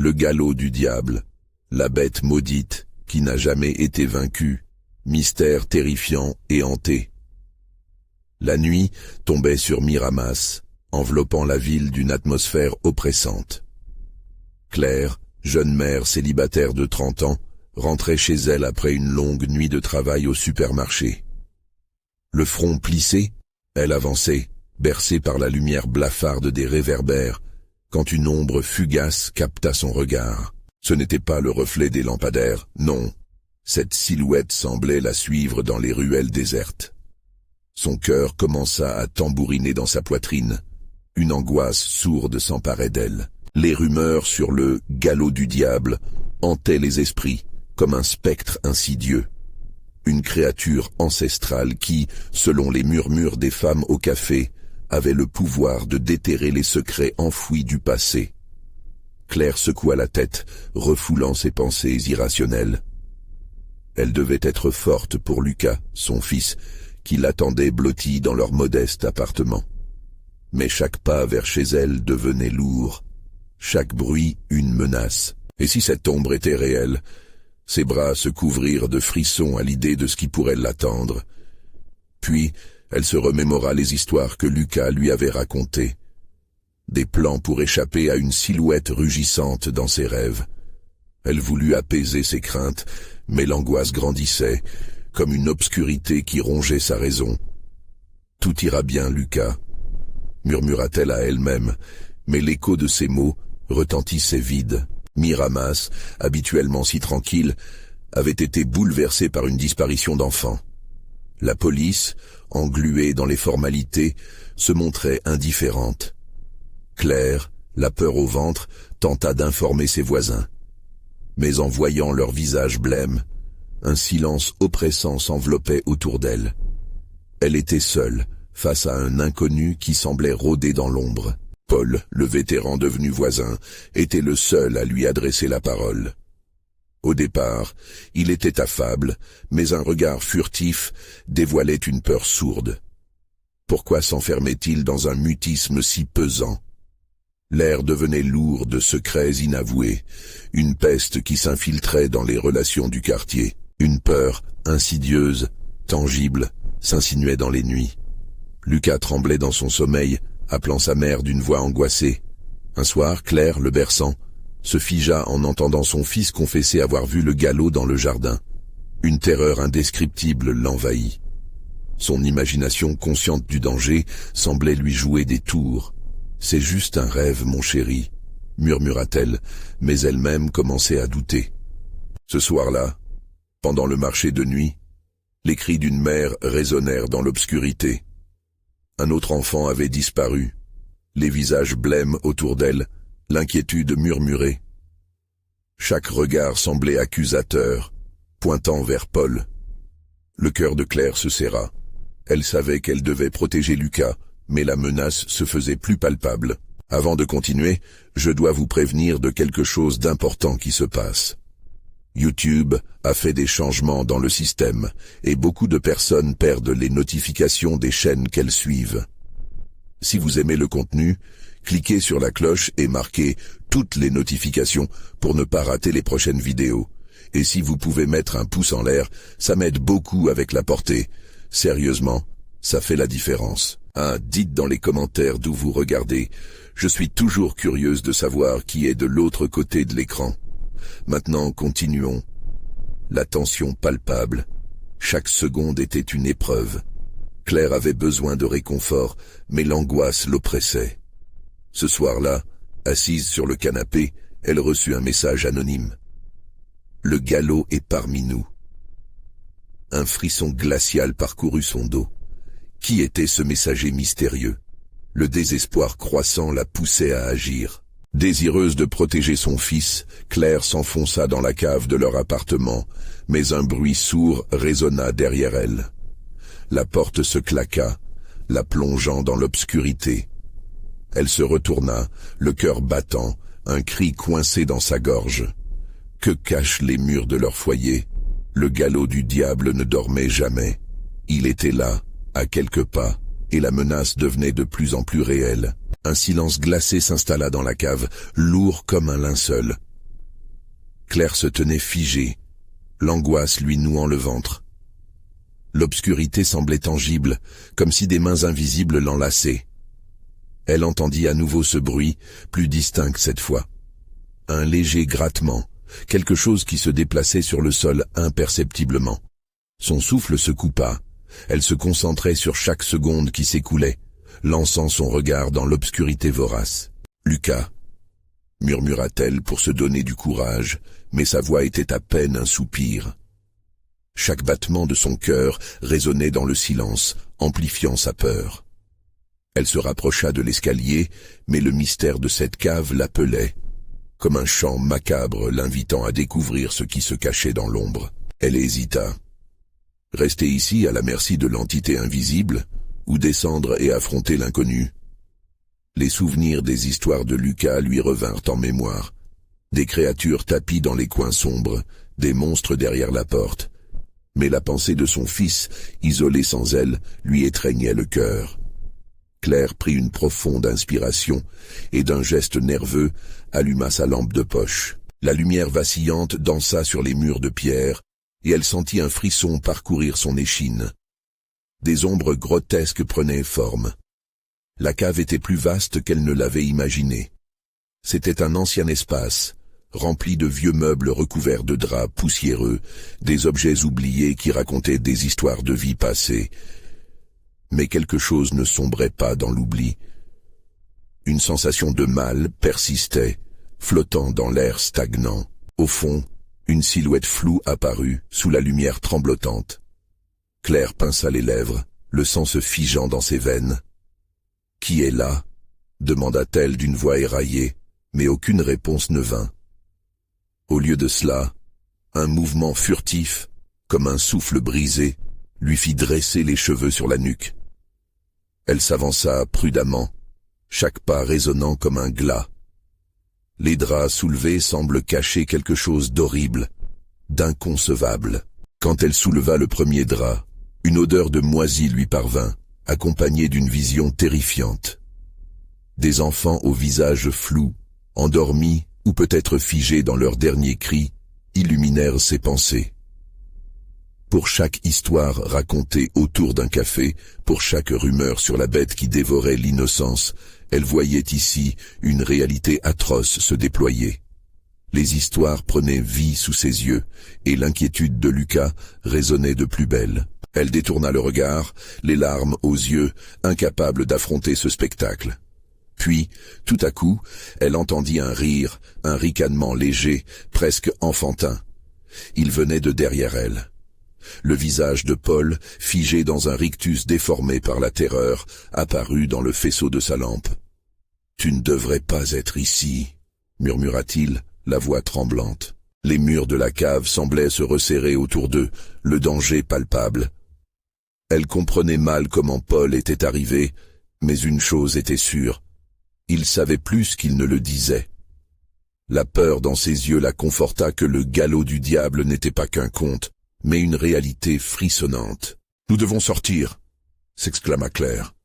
Le galop du diable, la bête maudite qui n'a jamais été vaincue, mystère terrifiant et hanté. La nuit tombait sur Miramas, enveloppant la ville d'une atmosphère oppressante. Claire, jeune mère célibataire de 30 ans, rentrait chez elle après une longue nuit de travail au supermarché. Le front plissé, elle avançait, bercée par la lumière blafarde des réverbères, quand une ombre fugace capta son regard. Ce n'était pas le reflet des lampadaires, non. Cette silhouette semblait la suivre dans les ruelles désertes. Son cœur commença à tambouriner dans sa poitrine. Une angoisse sourde s'emparait d'elle. Les rumeurs sur le galop du diable hantaient les esprits, comme un spectre insidieux. Une créature ancestrale qui, selon les murmures des femmes au café, avait le pouvoir de déterrer les secrets enfouis du passé. Claire secoua la tête, refoulant ses pensées irrationnelles. Elle devait être forte pour Lucas, son fils, qui l'attendait blotti dans leur modeste appartement. Mais chaque pas vers chez elle devenait lourd, chaque bruit une menace. Et si cette ombre était réelle? Ses bras se couvrirent de frissons à l'idée de ce qui pourrait l'attendre. Puis, elle se remémora les histoires que Lucas lui avait racontées. Des plans pour échapper à une silhouette rugissante dans ses rêves. Elle voulut apaiser ses craintes, mais l'angoisse grandissait, comme une obscurité qui rongeait sa raison. « Tout ira bien, Lucas », murmura-t-elle à elle-même, mais l'écho de ses mots retentissait vide. Miramas, habituellement si tranquille, avait été bouleversé par une disparition d'enfant. La police, engluée dans les formalités, se montrait indifférente. Claire, la peur au ventre, tenta d'informer ses voisins. Mais en voyant leur visage blême, un silence oppressant s'enveloppait autour d'elle. Elle était seule, face à un inconnu qui semblait rôder dans l'ombre. Paul, le vétéran devenu voisin, était le seul à lui adresser la parole. Au départ, il était affable, mais un regard furtif dévoilait une peur sourde. Pourquoi s'enfermait-il dans un mutisme si pesant? L'air devenait lourd de secrets inavoués, une peste qui s'infiltrait dans les relations du quartier. Une peur insidieuse, tangible, s'insinuait dans les nuits. Lucas tremblait dans son sommeil, appelant sa mère d'une voix angoissée. Un soir, Claire, le berçant, se figea en entendant son fils confesser avoir vu le galop dans le jardin. Une terreur indescriptible l'envahit. Son imagination consciente du danger semblait lui jouer des tours. « C'est juste un rêve, mon chéri », murmura-t-elle, mais elle-même commençait à douter. Ce soir-là, pendant le marché de nuit, les cris d'une mère résonnèrent dans l'obscurité. Un autre enfant avait disparu, les visages blêmes autour d'elle, l'inquiétude murmurait. Chaque regard semblait accusateur, pointant vers Paul. Le cœur de Claire se serra. Elle savait qu'elle devait protéger Lucas, mais la menace se faisait plus palpable. Avant de continuer, je dois vous prévenir de quelque chose d'important qui se passe. YouTube a fait des changements dans le système et beaucoup de personnes perdent les notifications des chaînes qu'elles suivent. Si vous aimez le contenu, cliquez sur la cloche et marquez toutes les notifications pour ne pas rater les prochaines vidéos. Et si vous pouvez mettre un pouce en l'air, ça m'aide beaucoup avec la portée. Sérieusement, ça fait la différence. Dites dans les commentaires d'où vous regardez. Je suis toujours curieuse de savoir qui est de l'autre côté de l'écran. Maintenant, continuons. La tension palpable. Chaque seconde était une épreuve. Claire avait besoin de réconfort, mais l'angoisse l'oppressait. Ce soir-là, assise sur le canapé, elle reçut un message anonyme. « Le galop est parmi nous. » Un frisson glacial parcourut son dos. Qui était ce messager mystérieux? Le désespoir croissant la poussait à agir. Désireuse de protéger son fils, Claire s'enfonça dans la cave de leur appartement, mais un bruit sourd résonna derrière elle. La porte se claqua, la plongeant dans l'obscurité. Elle se retourna, le cœur battant, un cri coincé dans sa gorge. Que cachent les murs de leur foyer? Le galop du diable ne dormait jamais. Il était là, à quelques pas, et la menace devenait de plus en plus réelle. Un silence glacé s'installa dans la cave, lourd comme un linceul. Claire se tenait figée, l'angoisse lui nouant le ventre. L'obscurité semblait tangible, comme si des mains invisibles l'enlaçaient. Elle entendit à nouveau ce bruit, plus distinct cette fois. Un léger grattement, quelque chose qui se déplaçait sur le sol imperceptiblement. Son souffle se coupa. Elle se concentrait sur chaque seconde qui s'écoulait, lançant son regard dans l'obscurité vorace. « Lucas !» murmura-t-elle pour se donner du courage, mais sa voix était à peine un soupir. Chaque battement de son cœur résonnait dans le silence, amplifiant sa peur. Elle se rapprocha de l'escalier, mais le mystère de cette cave l'appelait, comme un chant macabre l'invitant à découvrir ce qui se cachait dans l'ombre. Elle hésita. Rester ici à la merci de l'entité invisible, ou descendre et affronter l'inconnu? Les souvenirs des histoires de Lucas lui revinrent en mémoire. Des créatures tapies dans les coins sombres, des monstres derrière la porte. Mais la pensée de son fils, isolé sans elle, lui étreignait le cœur. Claire prit une profonde inspiration et d'un geste nerveux alluma sa lampe de poche. La lumière vacillante dansa sur les murs de pierre et elle sentit un frisson parcourir son échine. Des ombres grotesques prenaient forme. La cave était plus vaste qu'elle ne l'avait imaginé. C'était un ancien espace, rempli de vieux meubles recouverts de draps poussiéreux, des objets oubliés qui racontaient des histoires de vie passée. Mais quelque chose ne sombrait pas dans l'oubli. Une sensation de mal persistait, flottant dans l'air stagnant. Au fond, une silhouette floue apparut, sous la lumière tremblotante. Claire pinça les lèvres, le sang se figeant dans ses veines. « Qui est là ?» demanda-t-elle d'une voix éraillée, mais aucune réponse ne vint. Au lieu de cela, un mouvement furtif, comme un souffle brisé, lui fit dresser les cheveux sur la nuque. Elle s'avança prudemment, chaque pas résonnant comme un glas. Les draps soulevés semblent cacher quelque chose d'horrible, d'inconcevable. Quand elle souleva le premier drap, une odeur de moisi lui parvint, accompagnée d'une vision terrifiante. Des enfants au visage flou, endormis ou peut-être figés dans leurs derniers cris, illuminèrent ses pensées. Pour chaque histoire racontée autour d'un café, pour chaque rumeur sur la bête qui dévorait l'innocence, elle voyait ici une réalité atroce se déployer. Les histoires prenaient vie sous ses yeux, et l'inquiétude de Lucas résonnait de plus belle. Elle détourna le regard, les larmes aux yeux, incapable d'affronter ce spectacle. Puis, tout à coup, elle entendit un rire, un ricanement léger, presque enfantin. Il venait de derrière elle. Le visage de Paul, figé dans un rictus déformé par la terreur, apparut dans le faisceau de sa lampe. « Tu ne devrais pas être ici », murmura-t-il, la voix tremblante. Les murs de la cave semblaient se resserrer autour d'eux, le danger palpable. Elle comprenait mal comment Paul était arrivé, mais une chose était sûre. Il savait plus qu'il ne le disait. La peur dans ses yeux la conforta que le galop du diable n'était pas qu'un conte, mais une réalité frissonnante. « Nous devons sortir !» s'exclama Claire.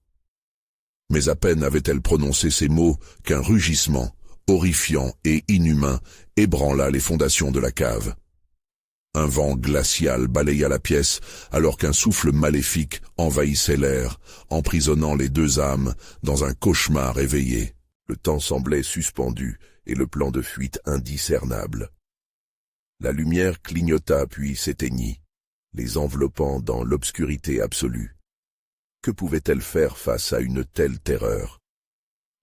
Mais à peine avait-elle prononcé ces mots qu'un rugissement, horrifiant et inhumain, ébranla les fondations de la cave. Un vent glacial balaya la pièce alors qu'un souffle maléfique envahissait l'air, emprisonnant les deux âmes dans un cauchemar éveillé. Le temps semblait suspendu et le plan de fuite indiscernable. La lumière clignota puis s'éteignit, les enveloppant dans l'obscurité absolue. Que pouvait-elle faire face à une telle terreur?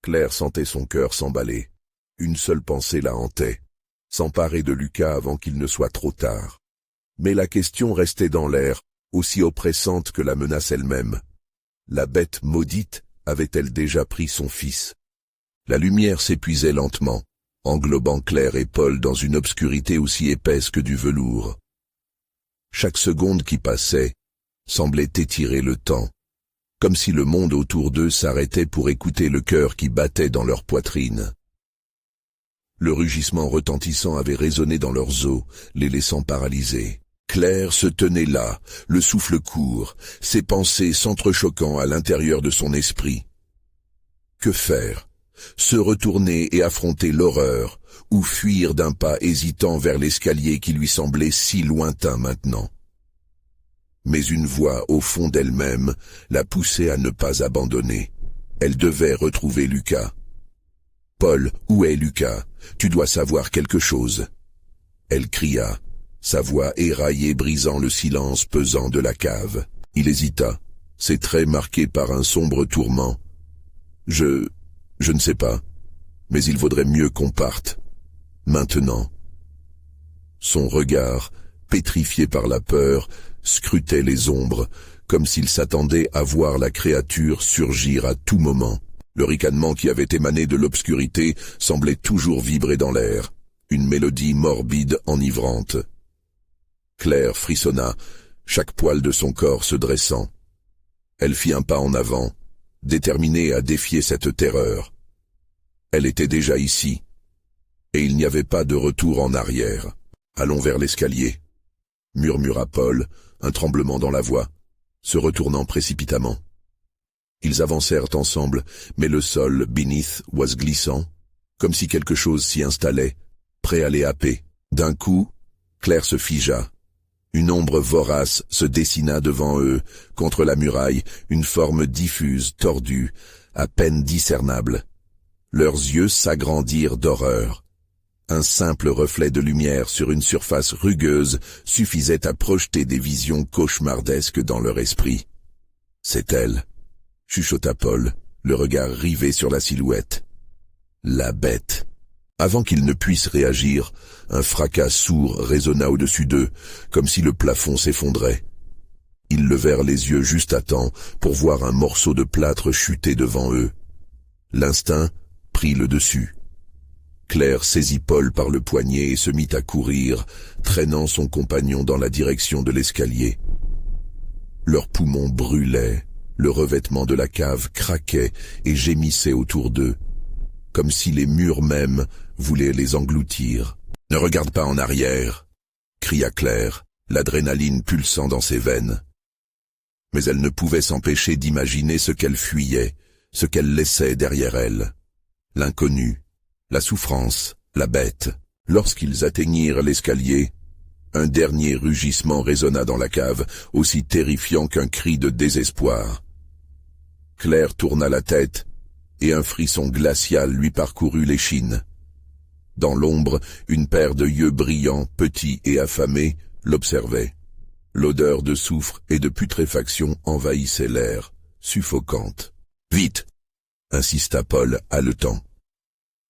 Claire sentait son cœur s'emballer. Une seule pensée la hantait, s'emparer de Lucas avant qu'il ne soit trop tard. Mais la question restait dans l'air, aussi oppressante que la menace elle-même. La bête maudite avait-elle déjà pris son fils? La lumière s'épuisait lentement, englobant Claire et Paul dans une obscurité aussi épaisse que du velours. Chaque seconde qui passait semblait étirer le temps, comme si le monde autour d'eux s'arrêtait pour écouter le cœur qui battait dans leur poitrine. Le rugissement retentissant avait résonné dans leurs os, les laissant paralysés. Claire se tenait là, le souffle court, ses pensées s'entrechoquant à l'intérieur de son esprit. Que faire? se retourner et affronter l'horreur, ou fuir d'un pas hésitant vers l'escalier qui lui semblait si lointain maintenant. Mais une voix au fond d'elle-même la poussait à ne pas abandonner. Elle devait retrouver Lucas. « Paul, où est Lucas? Tu dois savoir quelque chose. » Elle cria, sa voix éraillée brisant le silence pesant de la cave. Il hésita, ses traits marqués par un sombre tourment. « Je ne sais pas, mais il vaudrait mieux qu'on parte. Maintenant. » Son regard, pétrifié par la peur, scrutait les ombres, comme s'il s'attendait à voir la créature surgir à tout moment. Le ricanement qui avait émané de l'obscurité semblait toujours vibrer dans l'air, une mélodie morbide enivrante. Claire frissonna, chaque poil de son corps se dressant. Elle fit un pas en avant, déterminée à défier cette terreur. Elle était déjà ici, et il n'y avait pas de retour en arrière. « Allons vers l'escalier », murmura Paul, un tremblement dans la voix, se retournant précipitamment. Ils avancèrent ensemble, mais le sol beneath was glissant, comme si quelque chose s'y installait, prêt à les happer. D'un coup, Claire se figea. Une ombre vorace se dessina devant eux, contre la muraille, une forme diffuse, tordue, à peine discernable. Leurs yeux s'agrandirent d'horreur. Un simple reflet de lumière sur une surface rugueuse suffisait à projeter des visions cauchemardesques dans leur esprit. « C'est elle », chuchota Paul, le regard rivé sur la silhouette. La bête. Avant qu'il ne puisse réagir, un fracas sourd résonna au-dessus d'eux, comme si le plafond s'effondrait. Ils levèrent les yeux juste à temps pour voir un morceau de plâtre chuter devant eux. L'instinct prit le dessus. Claire saisit Paul par le poignet et se mit à courir, traînant son compagnon dans la direction de l'escalier. Leurs poumons brûlaient, le revêtement de la cave craquait et gémissait autour d'eux, comme si les murs mêmes voulaient les engloutir. « Ne regarde pas en arrière !» cria Claire, l'adrénaline pulsant dans ses veines. Mais elle ne pouvait s'empêcher d'imaginer ce qu'elle fuyait, ce qu'elle laissait derrière elle. L'inconnu, la souffrance, la bête. Lorsqu'ils atteignirent l'escalier, un dernier rugissement résonna dans la cave, aussi terrifiant qu'un cri de désespoir. Claire tourna la tête, et un frisson glacial lui parcourut l'échine. Dans l'ombre, une paire de yeux brillants, petits et affamés, l'observait. L'odeur de soufre et de putréfaction envahissait l'air, suffocante. « Vite !» insista Paul, haletant.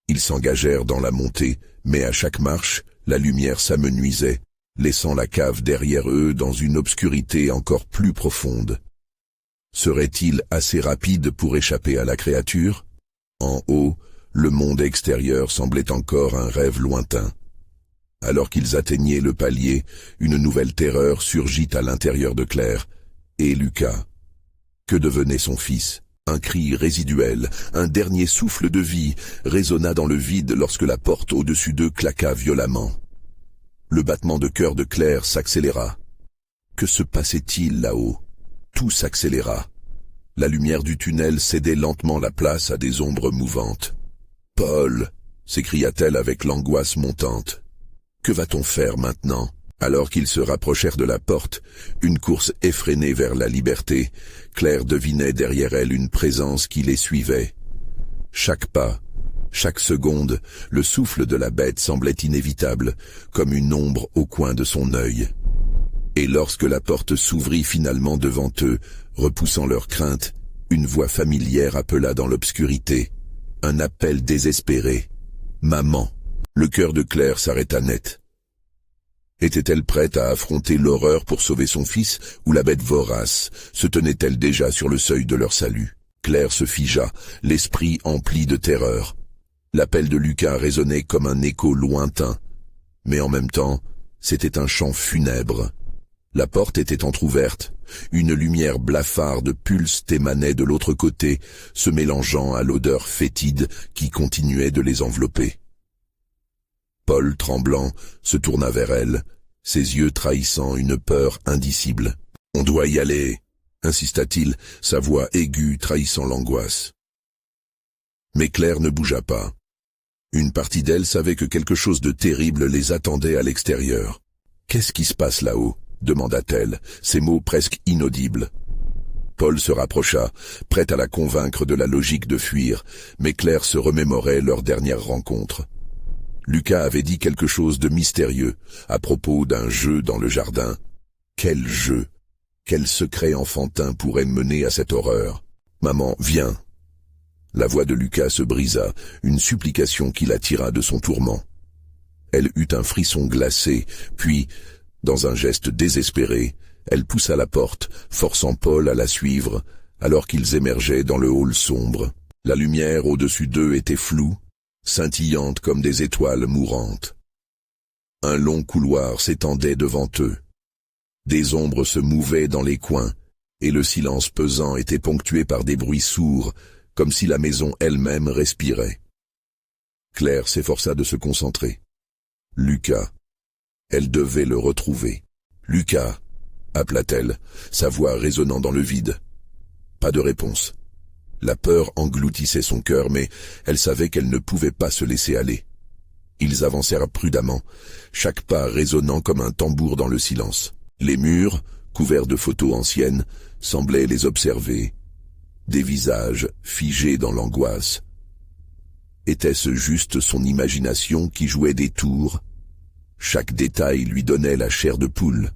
Ils s'engagèrent dans la montée, mais à chaque marche, la lumière s'amenuisait, laissant la cave derrière eux dans une obscurité encore plus profonde. Serait-il assez rapide pour échapper à la créature? En haut, le monde extérieur semblait encore un rêve lointain. Alors qu'ils atteignaient le palier, une nouvelle terreur surgit à l'intérieur de Claire. Et Lucas? Que devenait son fils? Un cri résiduel, un dernier souffle de vie, résonna dans le vide lorsque la porte au-dessus d'eux claqua violemment. Le battement de cœur de Claire s'accéléra. Que se passait-il là-haut? Tout s'accéléra. La lumière du tunnel cédait lentement la place à des ombres mouvantes. « Paul !» s'écria-t-elle avec l'angoisse montante. « Que va-t-on faire maintenant ?» Alors qu'ils se rapprochèrent de la porte, une course effrénée vers la liberté, Claire devinait derrière elle une présence qui les suivait. Chaque pas, chaque seconde, le souffle de la bête semblait inévitable, comme une ombre au coin de son œil. Et lorsque la porte s'ouvrit finalement devant eux, repoussant leurs craintes, une voix familière appela dans l'obscurité. Un appel désespéré. « Maman !» Le cœur de Claire s'arrêta net. Était-elle prête à affronter l'horreur pour sauver son fils, ou la bête vorace se tenait-elle déjà sur le seuil de leur salut? Claire se figea, l'esprit empli de terreur. L'appel de Lucas résonnait comme un écho lointain, mais en même temps, c'était un chant funèbre. La porte était entr'ouverte, une lumière blafarde pulse émanait de l'autre côté, se mélangeant à l'odeur fétide qui continuait de les envelopper. Paul, tremblant, se tourna vers elle, ses yeux trahissant une peur indicible. « On doit y aller !» insista-t-il, sa voix aiguë trahissant l'angoisse. Mais Claire ne bougea pas. Une partie d'elle savait que quelque chose de terrible les attendait à l'extérieur. « Qu'est-ce qui se passe là-haut » demanda-t-elle, ces mots presque inaudibles. Paul se rapprocha, prêt à la convaincre de la logique de fuir, mais Claire se remémorait leur dernière rencontre. Lucas avait dit quelque chose de mystérieux à propos d'un jeu dans le jardin. Quel jeu? Quel secret enfantin pourrait mener à cette horreur? « Maman, viens !» La voix de Lucas se brisa, une supplication qui la tira de son tourment. Elle eut un frisson glacé, puis, dans un geste désespéré, elle poussa la porte, forçant Paul à la suivre, alors qu'ils émergeaient dans le hall sombre. La lumière au-dessus d'eux était floue, scintillante comme des étoiles mourantes. Un long couloir s'étendait devant eux. Des ombres se mouvaient dans les coins, et le silence pesant était ponctué par des bruits sourds, comme si la maison elle-même respirait. Claire s'efforça de se concentrer. Lucas. Elle devait le retrouver. « Lucas !» appela-t-elle, sa voix résonnant dans le vide. Pas de réponse. La peur engloutissait son cœur, mais elle savait qu'elle ne pouvait pas se laisser aller. Ils avancèrent prudemment, chaque pas résonnant comme un tambour dans le silence. Les murs, couverts de photos anciennes, semblaient les observer. Des visages figés dans l'angoisse. Était-ce juste son imagination qui jouait des tours? Chaque détail lui donnait la chair de poule.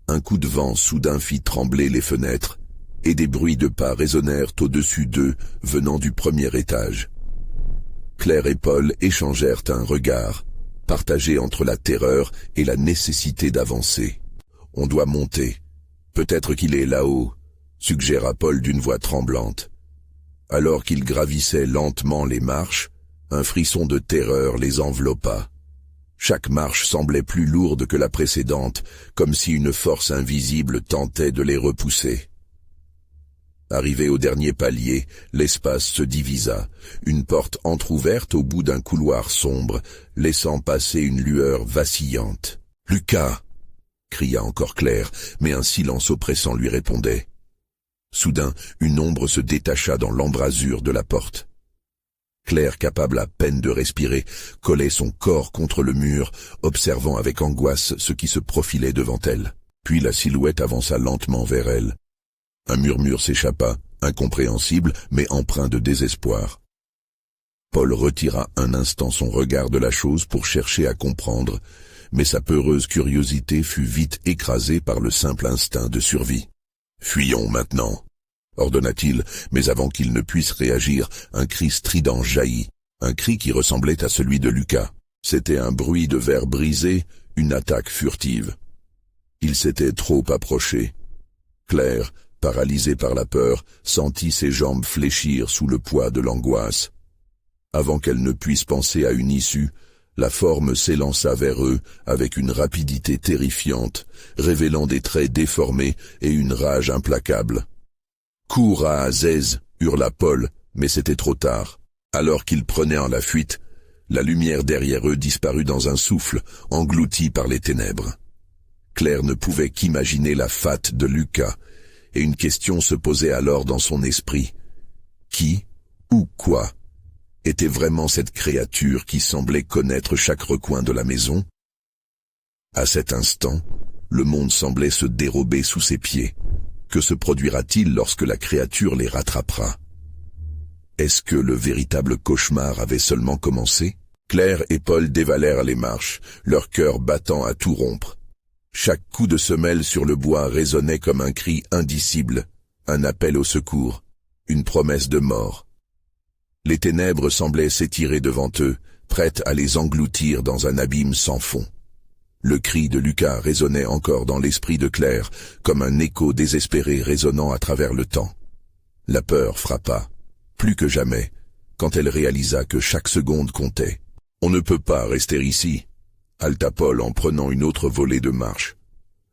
Un coup de vent soudain fit trembler les fenêtres, et des bruits de pas résonnèrent au-dessus d'eux, venant du premier étage. Claire et Paul échangèrent un regard, partagé entre la terreur et la nécessité d'avancer. « On doit monter. Peut-être qu'il est là-haut », suggéra Paul d'une voix tremblante. Alors qu'ils gravissaient lentement les marches, un frisson de terreur les enveloppa. Chaque marche semblait plus lourde que la précédente, comme si une force invisible tentait de les repousser. Arrivés au dernier palier, l'espace se divisa, une porte entr'ouverte au bout d'un couloir sombre, laissant passer une lueur vacillante. « Lucas !» cria encore Claire, mais un silence oppressant lui répondait. Soudain, une ombre se détacha dans l'embrasure de la porte. Claire, capable à peine de respirer, collait son corps contre le mur, observant avec angoisse ce qui se profilait devant elle. Puis la silhouette avança lentement vers elle. Un murmure s'échappa, incompréhensible, mais empreint de désespoir. Paul retira un instant son regard de la chose pour chercher à comprendre, mais sa peureuse curiosité fut vite écrasée par le simple instinct de survie. « Fuyons maintenant !» ordonna-t-il, mais avant qu'il ne puisse réagir, un cri strident jaillit, un cri qui ressemblait à celui de Lucas. C'était un bruit de verre brisé, une attaque furtive. Il s'était trop approché. Claire, paralysée par la peur, sentit ses jambes fléchir sous le poids de l'angoisse. Avant qu'elle ne puisse penser à une issue, la forme s'élança vers eux avec une rapidité terrifiante, révélant des traits déformés et une rage implacable. « Cours à Aziz !» hurla Paul, mais c'était trop tard. Alors qu'ils prenaient en la fuite, la lumière derrière eux disparut dans un souffle, englouti par les ténèbres. Claire ne pouvait qu'imaginer la fate de Lucas, et une question se posait alors dans son esprit. Qui, ou quoi, était vraiment cette créature qui semblait connaître chaque recoin de la maison? À cet instant, le monde semblait se dérober sous ses pieds. Que se produira-t-il lorsque la créature les rattrapera? Est-ce que le véritable cauchemar avait seulement commencé? Claire et Paul dévalèrent les marches, leur cœur battant à tout rompre. Chaque coup de semelle sur le bois résonnait comme un cri indicible, un appel au secours, une promesse de mort. Les ténèbres semblaient s'étirer devant eux, prêtes à les engloutir dans un abîme sans fond. Le cri de Lucas résonnait encore dans l'esprit de Claire, comme un écho désespéré résonnant à travers le temps. La peur frappa, plus que jamais, quand elle réalisa que chaque seconde comptait. « On ne peut pas rester ici !» halta Paul en prenant une autre volée de marche.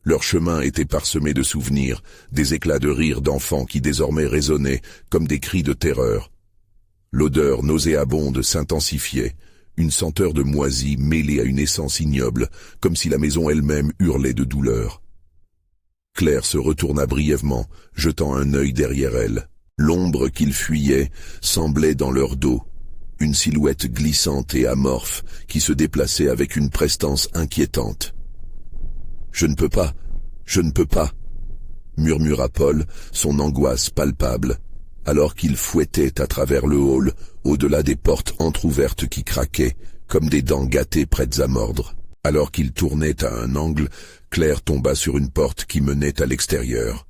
Leur chemin était parsemé de souvenirs, des éclats de rire d'enfants qui désormais résonnaient comme des cris de terreur. L'odeur nauséabonde s'intensifiait, une senteur de moisi mêlée à une essence ignoble, comme si la maison elle-même hurlait de douleur. Claire se retourna brièvement, jetant un œil derrière elle. L'ombre qu'ils fuyaient semblait dans leur dos, une silhouette glissante et amorphe qui se déplaçait avec une prestance inquiétante. « Je ne peux pas, je ne peux pas !» murmura Paul, son angoisse palpable, alors qu'il fouettait à travers le hall, au-delà des portes entr'ouvertes qui craquaient, comme des dents gâtées prêtes à mordre. Alors qu'il tournait à un angle, Claire tomba sur une porte qui menait à l'extérieur.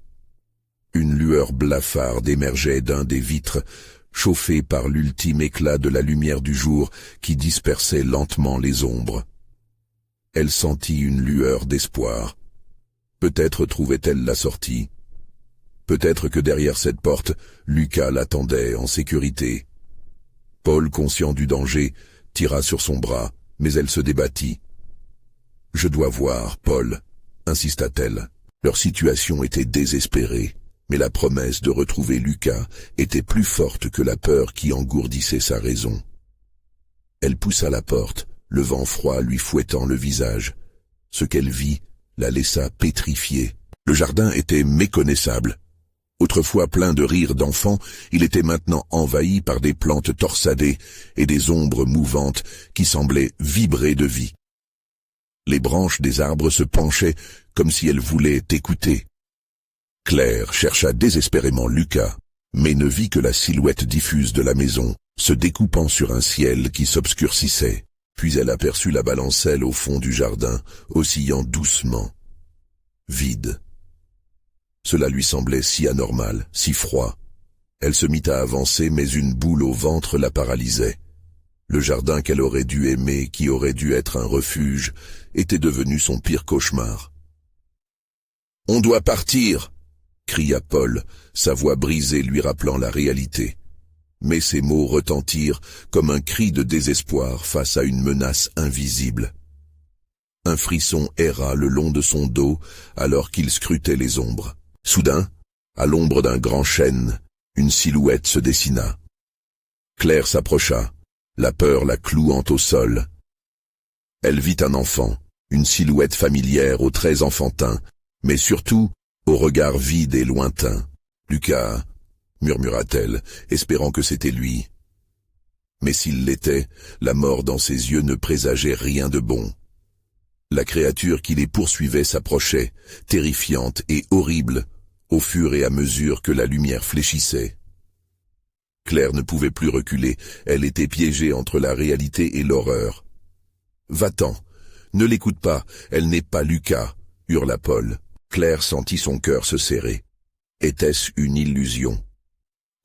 Une lueur blafarde émergeait d'un des vitres, chauffée par l'ultime éclat de la lumière du jour qui dispersait lentement les ombres. Elle sentit une lueur d'espoir. Peut-être trouvait-elle la sortie. Peut-être que derrière cette porte, Lucas l'attendait en sécurité. Paul, conscient du danger, tira sur son bras, mais elle se débattit. « Je dois voir, Paul », insista-t-elle. Leur situation était désespérée, mais la promesse de retrouver Lucas était plus forte que la peur qui engourdissait sa raison. Elle poussa la porte, le vent froid lui fouettant le visage. Ce qu'elle vit la laissa pétrifiée. Le jardin était méconnaissable. Autrefois plein de rires d'enfants, il était maintenant envahi par des plantes torsadées et des ombres mouvantes qui semblaient vibrer de vie. Les branches des arbres se penchaient comme si elles voulaient écouter. Claire chercha désespérément Lucas, mais ne vit que la silhouette diffuse de la maison, se découpant sur un ciel qui s'obscurcissait. Puis elle aperçut la balancelle au fond du jardin, oscillant doucement. Vide. Cela lui semblait si anormal, si froid. Elle se mit à avancer, mais une boule au ventre la paralysait. Le jardin qu'elle aurait dû aimer, qui aurait dû être un refuge, était devenu son pire cauchemar. « On doit partir !» cria Paul, sa voix brisée lui rappelant la réalité. Mais ces mots retentirent comme un cri de désespoir face à une menace invisible. Un frisson erra le long de son dos alors qu'il scrutait les ombres. Soudain, à l'ombre d'un grand chêne, une silhouette se dessina. Claire s'approcha, la peur la clouant au sol. Elle vit un enfant, une silhouette familière aux traits enfantins, mais surtout au regard vide et lointain. « Lucas !» murmura-t-elle, espérant que c'était lui. Mais s'il l'était, la mort dans ses yeux ne présageait rien de bon. La créature qui les poursuivait s'approchait, terrifiante et horrible, au fur et à mesure que la lumière fléchissait. Claire ne pouvait plus reculer, elle était piégée entre la réalité et l'horreur. « Va-t'en, ne l'écoute pas, elle n'est pas Lucas !» hurla Paul. Claire sentit son cœur se serrer. Était-ce une illusion ?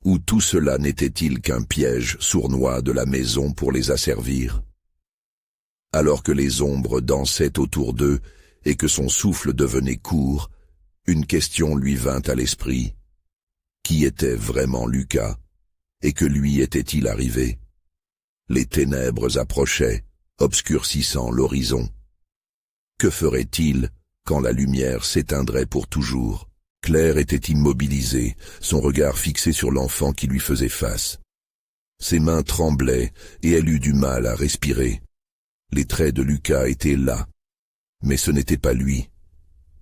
Ou tout cela n'était-il qu'un piège sournois de la maison pour les asservir? Alors que les ombres dansaient autour d'eux et que son souffle devenait court, une question lui vint à l'esprit. Qui était vraiment Lucas? Et que lui était-il arrivé? Les ténèbres approchaient, obscurcissant l'horizon. Que ferait-il quand la lumière s'éteindrait pour toujours? Claire était immobilisée, son regard fixé sur l'enfant qui lui faisait face. Ses mains tremblaient et elle eut du mal à respirer. Les traits de Lucas étaient là, mais ce n'était pas lui.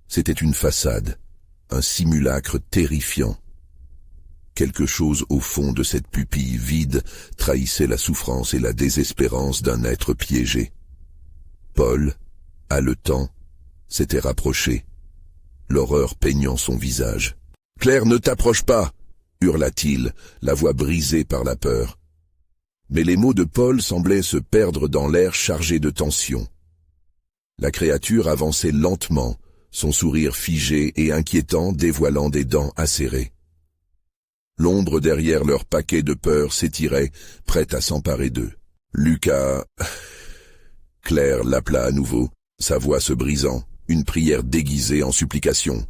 C'était une façade, un simulacre terrifiant. Quelque chose au fond de cette pupille vide trahissait la souffrance et la désespérance d'un être piégé. Paul, haletant, s'était rapproché, l'horreur peignant son visage. « Claire, ne t'approche pas !» hurla-t-il, la voix brisée par la peur. Mais les mots de Paul semblaient se perdre dans l'air chargé de tension. La créature avançait lentement, son sourire figé et inquiétant dévoilant des dents acérées. L'ombre derrière leur paquet de peur s'étirait, prête à s'emparer d'eux. « Lucas !» Claire l'appela à nouveau, sa voix se brisant, une prière déguisée en supplication.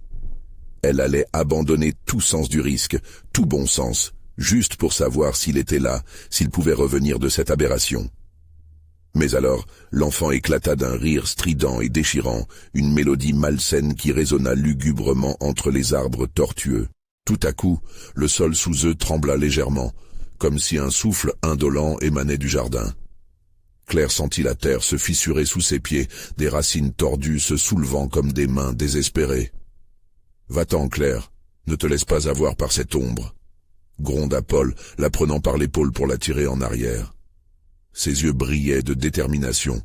Elle allait abandonner tout sens du risque, tout bon sens, juste pour savoir s'il était là, s'il pouvait revenir de cette aberration. Mais alors, l'enfant éclata d'un rire strident et déchirant, une mélodie malsaine qui résonna lugubrement entre les arbres tortueux. Tout à coup, le sol sous eux trembla légèrement, comme si un souffle indolent émanait du jardin. Claire sentit la terre se fissurer sous ses pieds, des racines tordues se soulevant comme des mains désespérées. « Va-t'en, Claire, ne te laisse pas avoir par cette ombre. » gronda Paul, la prenant par l'épaule pour la tirer en arrière. Ses yeux brillaient de détermination,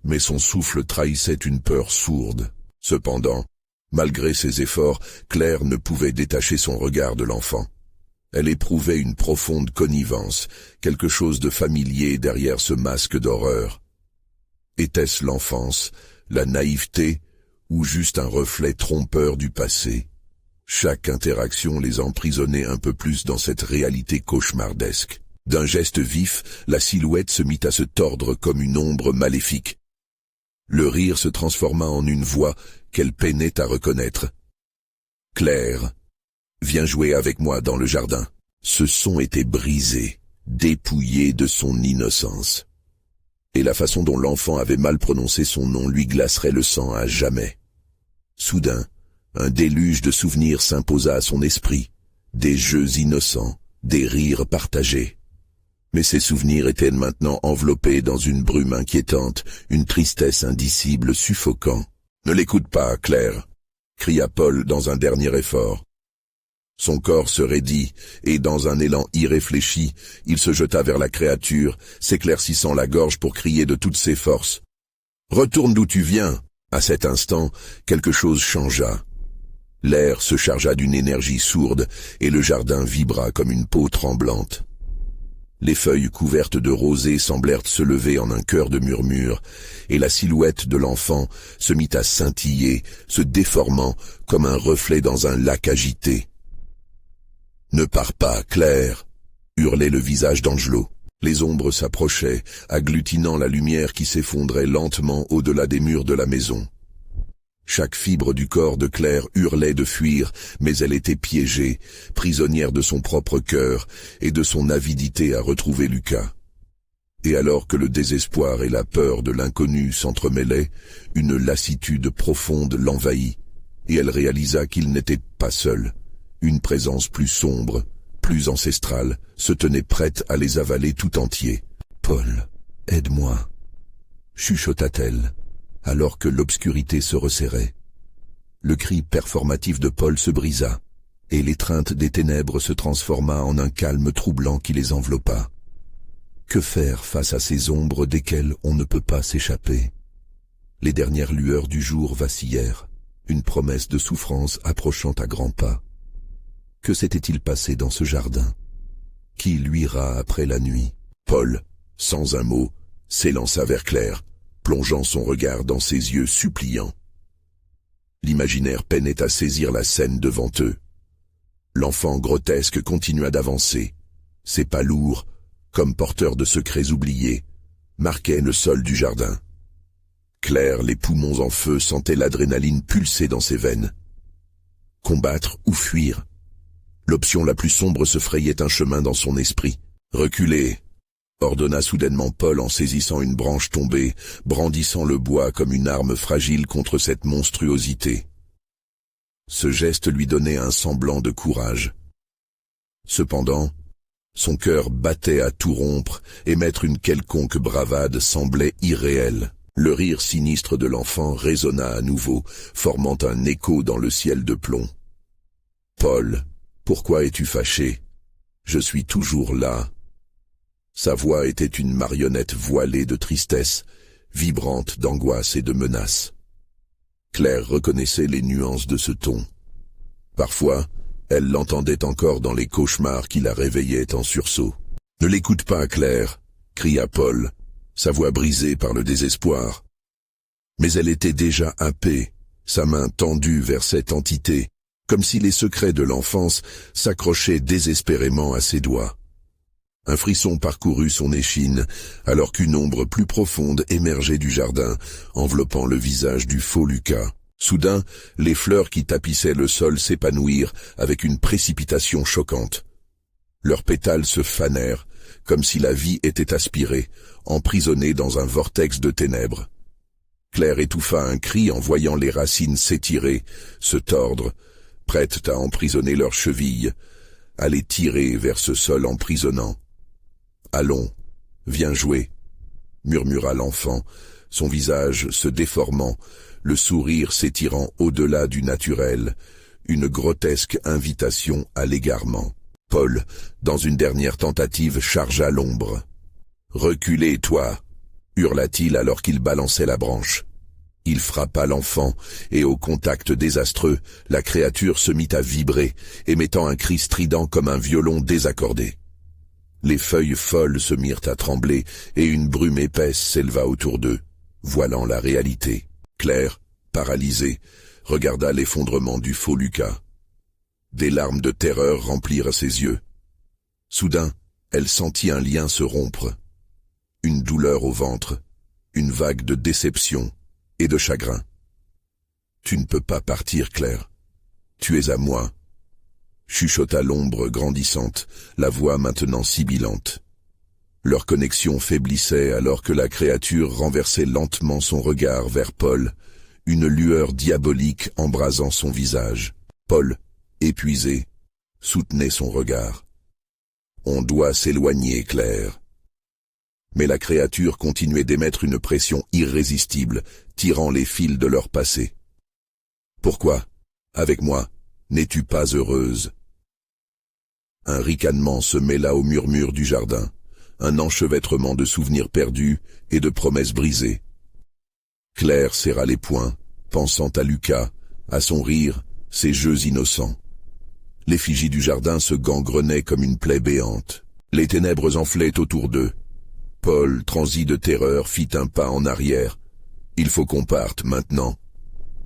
mais son souffle trahissait une peur sourde. Cependant, malgré ses efforts, Claire ne pouvait détacher son regard de l'enfant. Elle éprouvait une profonde connivence, quelque chose de familier derrière ce masque d'horreur. Était-ce l'enfance, la naïveté, ou juste un reflet trompeur du passé? Chaque interaction les emprisonnait un peu plus dans cette réalité cauchemardesque. D'un geste vif, la silhouette se mit à se tordre comme une ombre maléfique. Le rire se transforma en une voix qu'elle peinait à reconnaître. « Claire, viens jouer avec moi dans le jardin. » Ce son était brisé, dépouillé de son innocence. Et la façon dont l'enfant avait mal prononcé son nom lui glacerait le sang à jamais. Soudain, un déluge de souvenirs s'imposa à son esprit, des jeux innocents, des rires partagés. Mais ces souvenirs étaient maintenant enveloppés dans une brume inquiétante, une tristesse indicible suffocant. « Ne l'écoute pas, Claire !» cria Paul dans un dernier effort. Son corps se raidit, et dans un élan irréfléchi, il se jeta vers la créature, s'éclaircissant la gorge pour crier de toutes ses forces. « Retourne d'où tu viens !» À cet instant, quelque chose changea. L'air se chargea d'une énergie sourde, et le jardin vibra comme une peau tremblante. Les feuilles couvertes de rosée semblèrent se lever en un chœur de murmures, et la silhouette de l'enfant se mit à scintiller, se déformant comme un reflet dans un lac agité. « Ne pars pas, Claire !» hurlait le visage d'Angelo. Les ombres s'approchaient, agglutinant la lumière qui s'effondrait lentement au-delà des murs de la maison. Chaque fibre du corps de Claire hurlait de fuir, mais elle était piégée, prisonnière de son propre cœur et de son avidité à retrouver Lucas. Et alors que le désespoir et la peur de l'inconnu s'entremêlaient, une lassitude profonde l'envahit, et elle réalisa qu'il n'était pas seul. Une présence plus sombre, plus ancestrale, se tenait prête à les avaler tout entiers. « Paul, aide-moi » chuchota-t-elle, alors que l'obscurité se resserrait. Le cri performatif de Paul se brisa, et l'étreinte des ténèbres se transforma en un calme troublant qui les enveloppa. Que faire face à ces ombres desquelles on ne peut pas s'échapper? Les dernières lueurs du jour vacillèrent, une promesse de souffrance approchant à grands pas. Que s'était-il passé dans ce jardin? Qui luira après la nuit? Paul, sans un mot, s'élança vers Claire, plongeant son regard dans ses yeux suppliants. L'imaginaire peinait à saisir la scène devant eux. L'enfant grotesque continua d'avancer. Ses pas lourds, comme porteurs de secrets oubliés, marquaient le sol du jardin. Claire, les poumons en feu, sentait l'adrénaline pulser dans ses veines. Combattre ou fuir? L'option la plus sombre se frayait un chemin dans son esprit. « Reculez !» ordonna soudainement Paul en saisissant une branche tombée, brandissant le bois comme une arme fragile contre cette monstruosité. Ce geste lui donnait un semblant de courage. Cependant, son cœur battait à tout rompre, et mettre une quelconque bravade semblait irréel. Le rire sinistre de l'enfant résonna à nouveau, formant un écho dans le ciel de plomb. « Paul, pourquoi es-tu fâché? Je suis toujours là. » Sa voix était une marionnette voilée de tristesse, vibrante d'angoisse et de menace. Claire reconnaissait les nuances de ce ton. Parfois, elle l'entendait encore dans les cauchemars qui la réveillaient en sursaut. « Ne l'écoute pas, Claire !» cria Paul, sa voix brisée par le désespoir. Mais elle était déjà happée, sa main tendue vers cette entité, comme si les secrets de l'enfance s'accrochaient désespérément à ses doigts. Un frisson parcourut son échine, alors qu'une ombre plus profonde émergeait du jardin, enveloppant le visage du faux Lucas. Soudain, les fleurs qui tapissaient le sol s'épanouirent avec une précipitation choquante. Leurs pétales se fanèrent, comme si la vie était aspirée, emprisonnée dans un vortex de ténèbres. Claire étouffa un cri en voyant les racines s'étirer, se tordre, prêtes à emprisonner leurs chevilles, à les tirer vers ce sol emprisonnant. « Allons, viens jouer » murmura l'enfant, son visage se déformant, le sourire s'étirant au-delà du naturel, une grotesque invitation à l'égarement. Paul, dans une dernière tentative, chargea l'ombre. « Reculez, toi !» hurla-t-il alors qu'il balançait la branche. Il frappa l'enfant, et au contact désastreux, la créature se mit à vibrer, émettant un cri strident comme un violon désaccordé. Les feuilles folles se mirent à trembler, et une brume épaisse s'éleva autour d'eux, voilant la réalité. Claire, paralysée, regarda l'effondrement du faux Lucas. Des larmes de terreur remplirent ses yeux. Soudain, elle sentit un lien se rompre. Une douleur au ventre, une vague de déception et de chagrin. « Tu ne peux pas partir, Claire. Tu es à moi. » chuchota l'ombre grandissante, la voix maintenant sibilante. Leur connexion faiblissait alors que la créature renversait lentement son regard vers Paul, une lueur diabolique embrasant son visage. Paul, épuisé, soutenait son regard. « On doit s'éloigner, Claire. » Mais la créature continuait d'émettre une pression irrésistible, tirant les fils de leur passé. « Pourquoi, avec moi, n'es-tu pas heureuse ?» Un ricanement se mêla au murmure du jardin, un enchevêtrement de souvenirs perdus et de promesses brisées. Claire serra les poings, pensant à Lucas, à son rire, ses jeux innocents. L'effigie du jardin se gangrenait comme une plaie béante. Les ténèbres enflaient autour d'eux. Paul, transi de terreur, fit un pas en arrière. « Il faut qu'on parte maintenant. »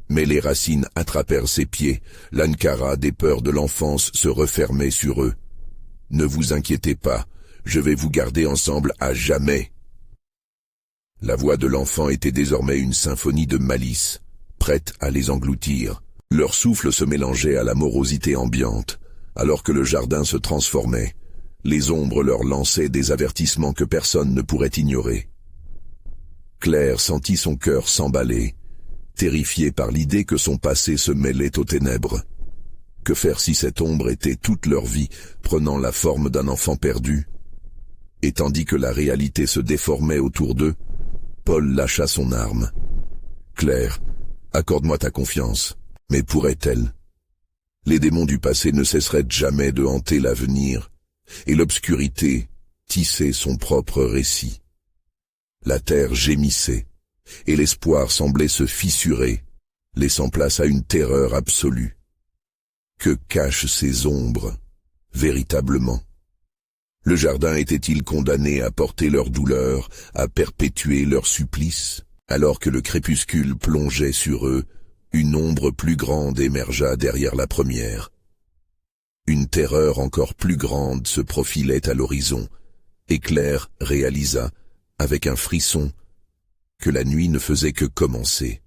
Mais les racines attrapèrent ses pieds. L'Ankara des peurs de l'enfance se refermait sur eux. « Ne vous inquiétez pas, je vais vous garder ensemble à jamais. » La voix de l'enfant était désormais une symphonie de malice, prête à les engloutir. Leur souffle se mélangeait à la morosité ambiante, alors que le jardin se transformait. Les ombres leur lançaient des avertissements que personne ne pourrait ignorer. Claire sentit son cœur s'emballer, terrifiée par l'idée que son passé se mêlait aux ténèbres. Que faire si cette ombre était toute leur vie, prenant la forme d'un enfant perdu? Et tandis que la réalité se déformait autour d'eux, Paul lâcha son arme. « Claire, accorde-moi ta confiance. » Mais pourrait-elle? Les démons du passé ne cesseraient jamais de hanter l'avenir, et l'obscurité tissait son propre récit. La terre gémissait, et l'espoir semblait se fissurer, laissant place à une terreur absolue. Que cachent ces ombres, véritablement? Le jardin était-il condamné à porter leur douleur, à perpétuer leur supplice? Alors que le crépuscule plongeait sur eux, une ombre plus grande émergea derrière la première. Une terreur encore plus grande se profilait à l'horizon, et Claire réalisa, avec un frisson, que la nuit ne faisait que commencer.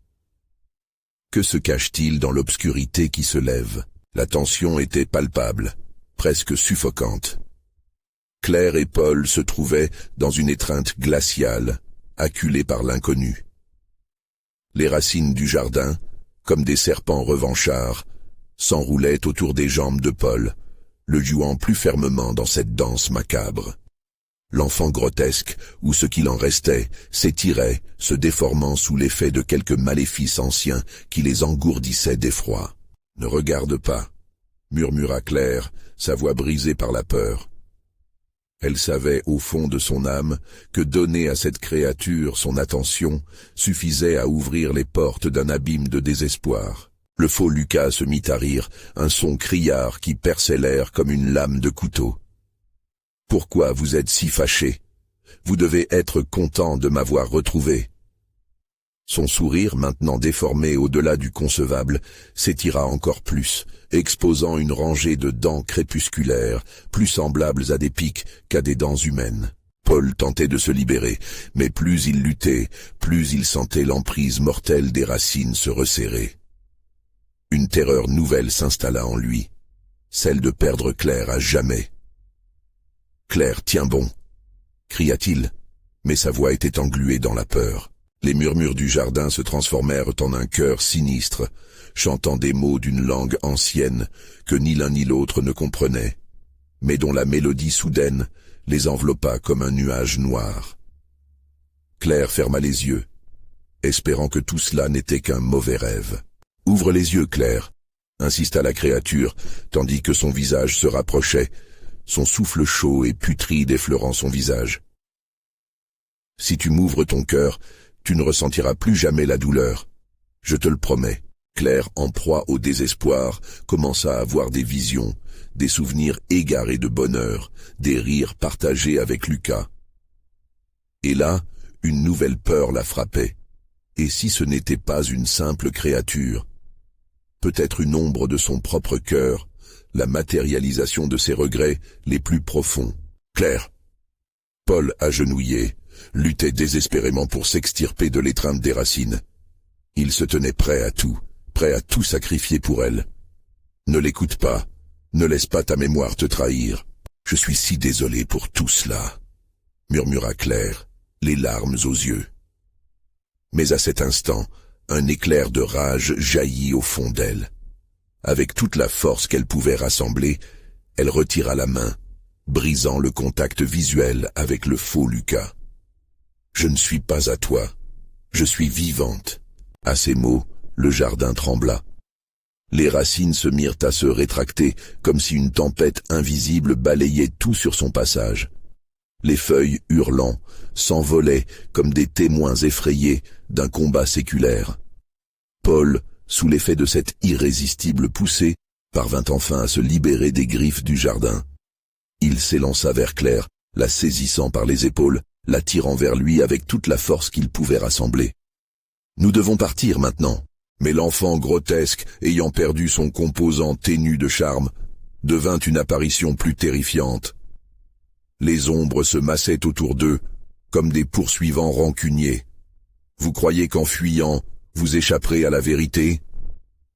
Que se cache-t-il dans l'obscurité qui se lève? La tension était palpable, presque suffocante. Claire et Paul se trouvaient dans une étreinte glaciale, acculés par l'inconnu. Les racines du jardin, comme des serpents revanchards, s'enroulaient autour des jambes de Paul, le jouant plus fermement dans cette danse macabre. L'enfant grotesque, ou ce qu'il en restait, s'étirait, se déformant sous l'effet de quelque maléfice ancien qui les engourdissait d'effroi. « Ne regarde pas » murmura Claire, sa voix brisée par la peur. Elle savait au fond de son âme que donner à cette créature son attention suffisait à ouvrir les portes d'un abîme de désespoir. Le faux Lucas se mit à rire, un son criard qui perçait l'air comme une lame de couteau. « Pourquoi vous êtes si fâché? Vous devez être content de m'avoir retrouvé. » Son sourire, maintenant déformé au-delà du concevable, s'étira encore plus, exposant une rangée de dents crépusculaires, plus semblables à des pics qu'à des dents humaines. Paul tentait de se libérer, mais plus il luttait, plus il sentait l'emprise mortelle des racines se resserrer. Une terreur nouvelle s'installa en lui, celle de perdre Claire à jamais. « Claire, tiens bon !» cria-t-il, mais sa voix était engluée dans la peur. Les murmures du jardin se transformèrent en un chœur sinistre, chantant des mots d'une langue ancienne que ni l'un ni l'autre ne comprenaient, mais dont la mélodie soudaine les enveloppa comme un nuage noir. Claire ferma les yeux, espérant que tout cela n'était qu'un mauvais rêve. « Ouvre les yeux, Claire !» insista la créature, tandis que son visage se rapprochait, son souffle chaud et putride effleurant son visage. « Si tu m'ouvres ton cœur, tu ne ressentiras plus jamais la douleur. Je te le promets. » Claire, en proie au désespoir, commença à avoir des visions, des souvenirs égarés de bonheur, des rires partagés avec Lucas. Et là, une nouvelle peur la frappait. Et si ce n'était pas une simple créature? Peut-être une ombre de son propre cœur, la matérialisation de ses regrets les plus profonds. Claire. Paul, agenouillé, luttait désespérément pour s'extirper de l'étreinte des racines. Il se tenait prêt à tout sacrifier pour elle. Ne l'écoute pas, ne laisse pas ta mémoire te trahir. Je suis si désolé pour tout cela, murmura Claire, les larmes aux yeux. Mais à cet instant, un éclair de rage jaillit au fond d'elle. Avec toute la force qu'elle pouvait rassembler, elle retira la main, brisant le contact visuel avec le faux Lucas. « Je ne suis pas à toi, je suis vivante. » À ces mots, le jardin trembla. Les racines se mirent à se rétracter, comme si une tempête invisible balayait tout sur son passage. Les feuilles, hurlant, s'envolaient comme des témoins effrayés d'un combat séculaire. Paul, sous l'effet de cette irrésistible poussée, parvint enfin à se libérer des griffes du jardin. Il s'élança vers Claire, la saisissant par les épaules, l'attirant vers lui avec toute la force qu'il pouvait rassembler. « Nous devons partir maintenant. » Mais l'enfant grotesque, ayant perdu son composant ténu de charme, devint une apparition plus terrifiante. Les ombres se massaient autour d'eux, comme des poursuivants rancuniers. « Vous croyez qu'en fuyant, vous échapperez à la vérité ?»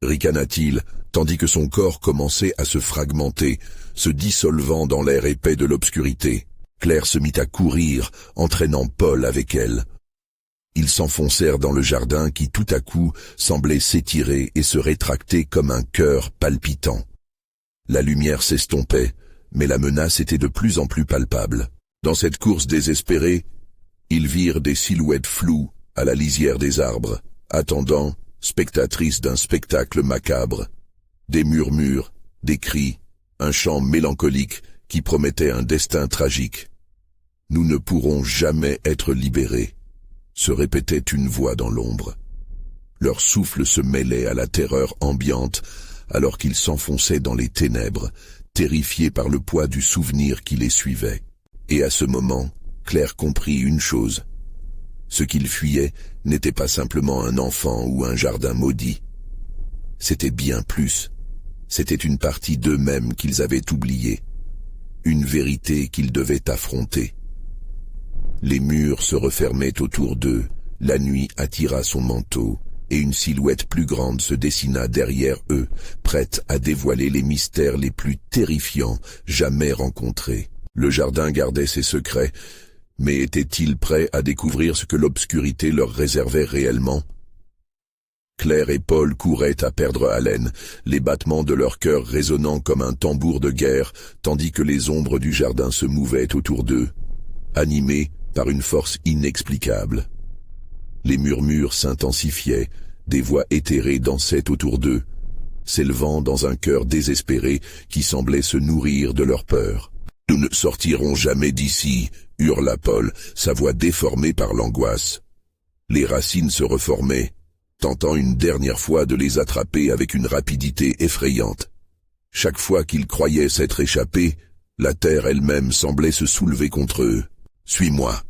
ricana-t-il, tandis que son corps commençait à se fragmenter, se dissolvant dans l'air épais de l'obscurité. Claire se mit à courir, entraînant Paul avec elle. Ils s'enfoncèrent dans le jardin qui tout à coup semblait s'étirer et se rétracter comme un cœur palpitant. La lumière s'estompait, mais la menace était de plus en plus palpable. Dans cette course désespérée, ils virent des silhouettes floues à la lisière des arbres, attendant, spectatrices d'un spectacle macabre. Des murmures, des cris, un chant mélancolique qui promettait un destin tragique. « Nous ne pourrons jamais être libérés », se répétait une voix dans l'ombre. Leur souffle se mêlait à la terreur ambiante alors qu'ils s'enfonçaient dans les ténèbres, terrifiés par le poids du souvenir qui les suivait. Et à ce moment, Claire comprit une chose. Ce qu'ils fuyaient n'était pas simplement un enfant ou un jardin maudit. C'était bien plus. C'était une partie d'eux-mêmes qu'ils avaient oubliée. Une vérité qu'ils devaient affronter. Les murs se refermaient autour d'eux, la nuit attira son manteau, et une silhouette plus grande se dessina derrière eux, prête à dévoiler les mystères les plus terrifiants jamais rencontrés. Le jardin gardait ses secrets, mais était-il prêt à découvrir ce que l'obscurité leur réservait réellement? Claire et Paul couraient à perdre haleine, les battements de leur cœur résonnant comme un tambour de guerre, tandis que les ombres du jardin se mouvaient autour d'eux, animés par une force inexplicable. Les murmures s'intensifiaient, des voix éthérées dansaient autour d'eux, s'élevant dans un cœur désespéré qui semblait se nourrir de leur peur. « Nous ne sortirons jamais d'ici !» hurla Paul, sa voix déformée par l'angoisse. Les racines se reformaient, tentant une dernière fois de les attraper avec une rapidité effrayante. Chaque fois qu'ils croyaient s'être échappés, la terre elle-même semblait se soulever contre eux. « Suis-moi !»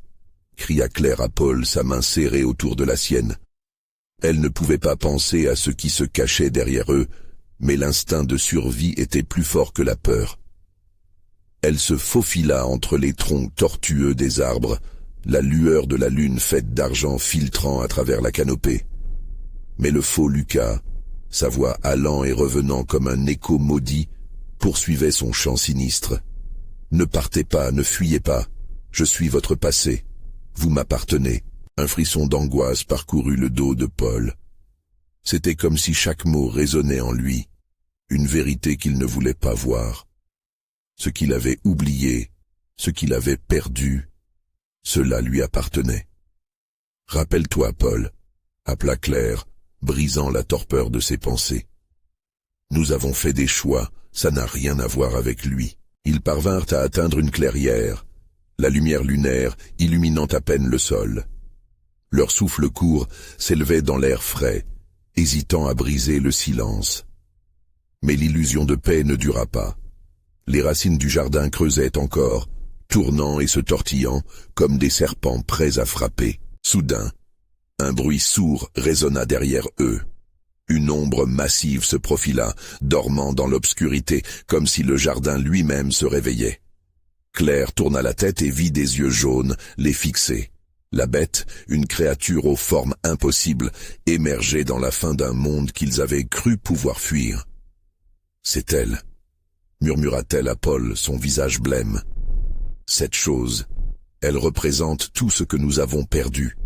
cria Claire à Paul, sa main serrée autour de la sienne. Elle ne pouvait pas penser à ce qui se cachait derrière eux, mais l'instinct de survie était plus fort que la peur. Elle se faufila entre les troncs tortueux des arbres, la lueur de la lune faite d'argent filtrant à travers la canopée. Mais le faux Lucas, sa voix allant et revenant comme un écho maudit, poursuivait son chant sinistre. « Ne partez pas, ne fuyez pas, je suis votre passé, vous m'appartenez. » Un frisson d'angoisse parcourut le dos de Paul. C'était comme si chaque mot résonnait en lui, une vérité qu'il ne voulait pas voir. Ce qu'il avait oublié, ce qu'il avait perdu, cela lui appartenait. « Rappelle-toi, Paul, » appela Claire, brisant la torpeur de ses pensées. « Nous avons fait des choix, ça n'a rien à voir avec lui. » Ils parvinrent à atteindre une clairière, la lumière lunaire illuminant à peine le sol. Leur souffle court s'élevait dans l'air frais, hésitant à briser le silence. Mais l'illusion de paix ne dura pas. Les racines du jardin creusaient encore, tournant et se tortillant comme des serpents prêts à frapper. Soudain, un bruit sourd résonna derrière eux. Une ombre massive se profila, dormant dans l'obscurité, comme si le jardin lui-même se réveillait. Claire tourna la tête et vit des yeux jaunes les fixer. La bête, une créature aux formes impossibles, émergeait dans la fin d'un monde qu'ils avaient cru pouvoir fuir. « C'est elle », murmura-t-elle à Paul, son visage blême. « Cette chose, elle représente tout ce que nous avons perdu,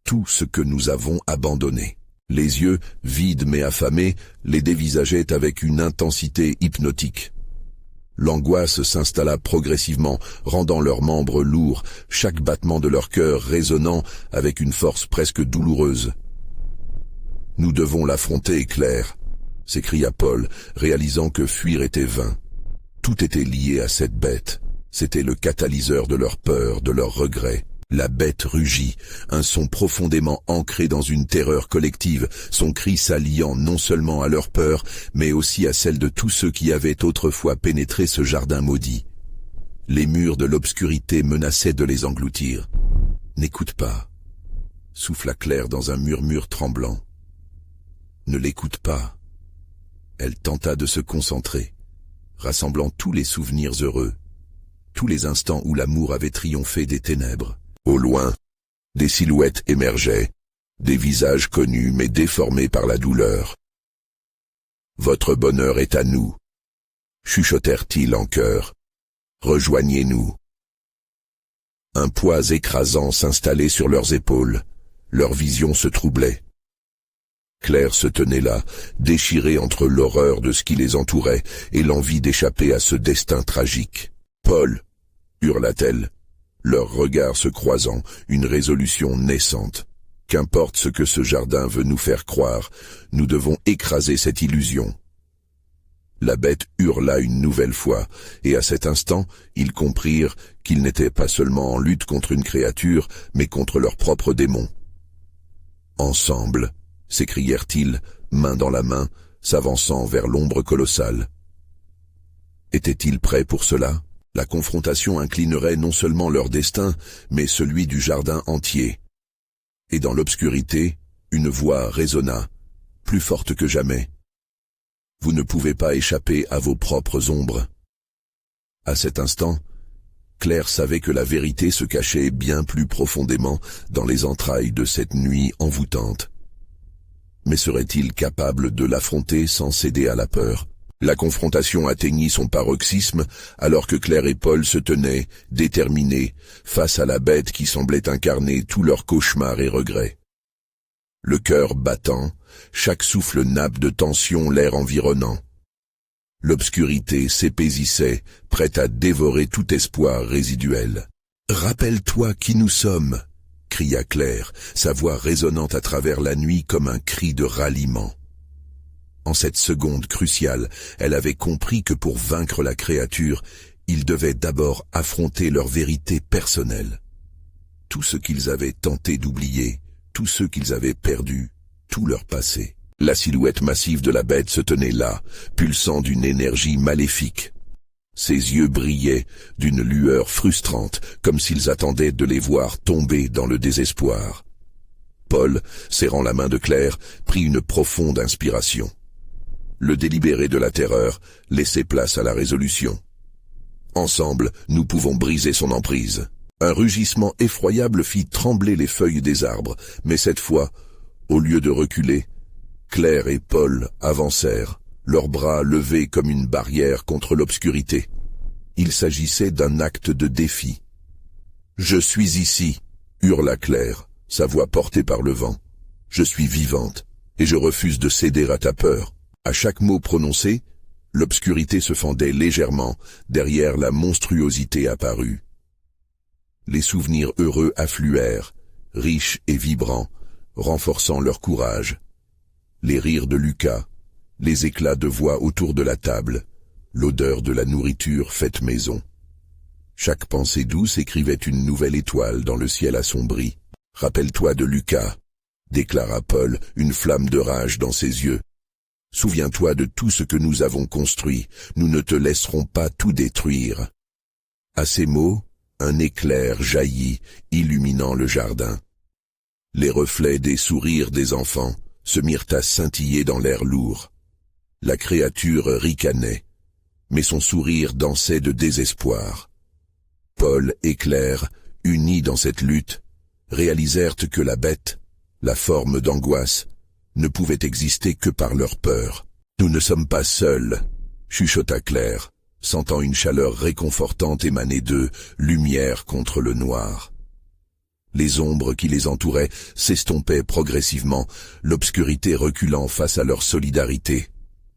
tout ce que nous avons abandonné. » Les yeux, vides mais affamés, les dévisageaient avec une intensité hypnotique. L'angoisse s'installa progressivement, rendant leurs membres lourds, chaque battement de leur cœur résonnant avec une force presque douloureuse. « Nous devons l'affronter, Claire !» s'écria Paul, réalisant que fuir était vain. Tout était lié à cette bête. C'était le catalyseur de leur peur, de leur regret. La bête rugit, un son profondément ancré dans une terreur collective, son cri s'alliant non seulement à leur peur, mais aussi à celle de tous ceux qui avaient autrefois pénétré ce jardin maudit. Les murs de l'obscurité menaçaient de les engloutir. « N'écoute pas », souffla Claire dans un murmure tremblant. « Ne l'écoute pas. » Elle tenta de se concentrer, rassemblant tous les souvenirs heureux, tous les instants où l'amour avait triomphé des ténèbres. Au loin, des silhouettes émergeaient, des visages connus mais déformés par la douleur. « Votre bonheur est à nous », chuchotèrent-ils en chœur. « Rejoignez-nous. » Un poids écrasant s'installait sur leurs épaules, leur vision se troublait. Claire se tenait là, déchirée entre l'horreur de ce qui les entourait et l'envie d'échapper à ce destin tragique. « Paul !» hurla-t-elle. Leurs regards se croisant, une résolution naissante. Qu'importe ce que ce jardin veut nous faire croire, nous devons écraser cette illusion. La bête hurla une nouvelle fois, et à cet instant, ils comprirent qu'ils n'étaient pas seulement en lutte contre une créature, mais contre leur propre démon. Ensemble, s'écrièrent-ils, main dans la main, s'avançant vers l'ombre colossale. Étaient-ils prêts pour cela ? La confrontation inclinerait non seulement leur destin, mais celui du jardin entier. Et dans l'obscurité, une voix résonna, plus forte que jamais. « Vous ne pouvez pas échapper à vos propres ombres. » À cet instant, Claire savait que la vérité se cachait bien plus profondément dans les entrailles de cette nuit envoûtante. Mais serait-il capable de l'affronter sans céder à la peur ? La confrontation atteignit son paroxysme alors que Claire et Paul se tenaient, déterminés, face à la bête qui semblait incarner tous leurs cauchemars et regrets. Le cœur battant, chaque souffle nappe de tension l'air environnant. L'obscurité s'épaisissait, prête à dévorer tout espoir résiduel. « Rappelle-toi qui nous sommes !» cria Claire, sa voix résonnant à travers la nuit comme un cri de ralliement. En cette seconde cruciale, elle avait compris que pour vaincre la créature, ils devaient d'abord affronter leur vérité personnelle. Tout ce qu'ils avaient tenté d'oublier, tout ce qu'ils avaient perdu, tout leur passé. La silhouette massive de la bête se tenait là, pulsant d'une énergie maléfique. Ses yeux brillaient d'une lueur frustrante, comme s'ils attendaient de les voir tomber dans le désespoir. Paul, serrant la main de Claire, prit une profonde inspiration. Le délibéré de la terreur laissait place à la résolution. Ensemble, nous pouvons briser son emprise. Un rugissement effroyable fit trembler les feuilles des arbres, mais cette fois, au lieu de reculer, Claire et Paul avancèrent, leurs bras levés comme une barrière contre l'obscurité. Il s'agissait d'un acte de défi. « Je suis ici !» hurla Claire, sa voix portée par le vent. « Je suis vivante, et je refuse de céder à ta peur. » À chaque mot prononcé, l'obscurité se fendait légèrement derrière la monstruosité apparue. Les souvenirs heureux affluèrent, riches et vibrants, renforçant leur courage. Les rires de Lucas, les éclats de voix autour de la table, l'odeur de la nourriture faite maison. Chaque pensée douce écrivait une nouvelle étoile dans le ciel assombri. « Rappelle-toi de Lucas », déclara Paul, une flamme de rage dans ses yeux. « Souviens-toi de tout ce que nous avons construit, nous ne te laisserons pas tout détruire. » À ces mots, un éclair jaillit, illuminant le jardin. Les reflets des sourires des enfants se mirent à scintiller dans l'air lourd. La créature ricanait, mais son sourire dansait de désespoir. Paul et Claire, unis dans cette lutte, réalisèrent que la bête, la forme d'angoisse, ne pouvait exister que par leur peur. « Nous ne sommes pas seuls », chuchota Claire, sentant une chaleur réconfortante émaner d'eux, lumière contre le noir. Les ombres qui les entouraient s'estompaient progressivement, l'obscurité reculant face à leur solidarité.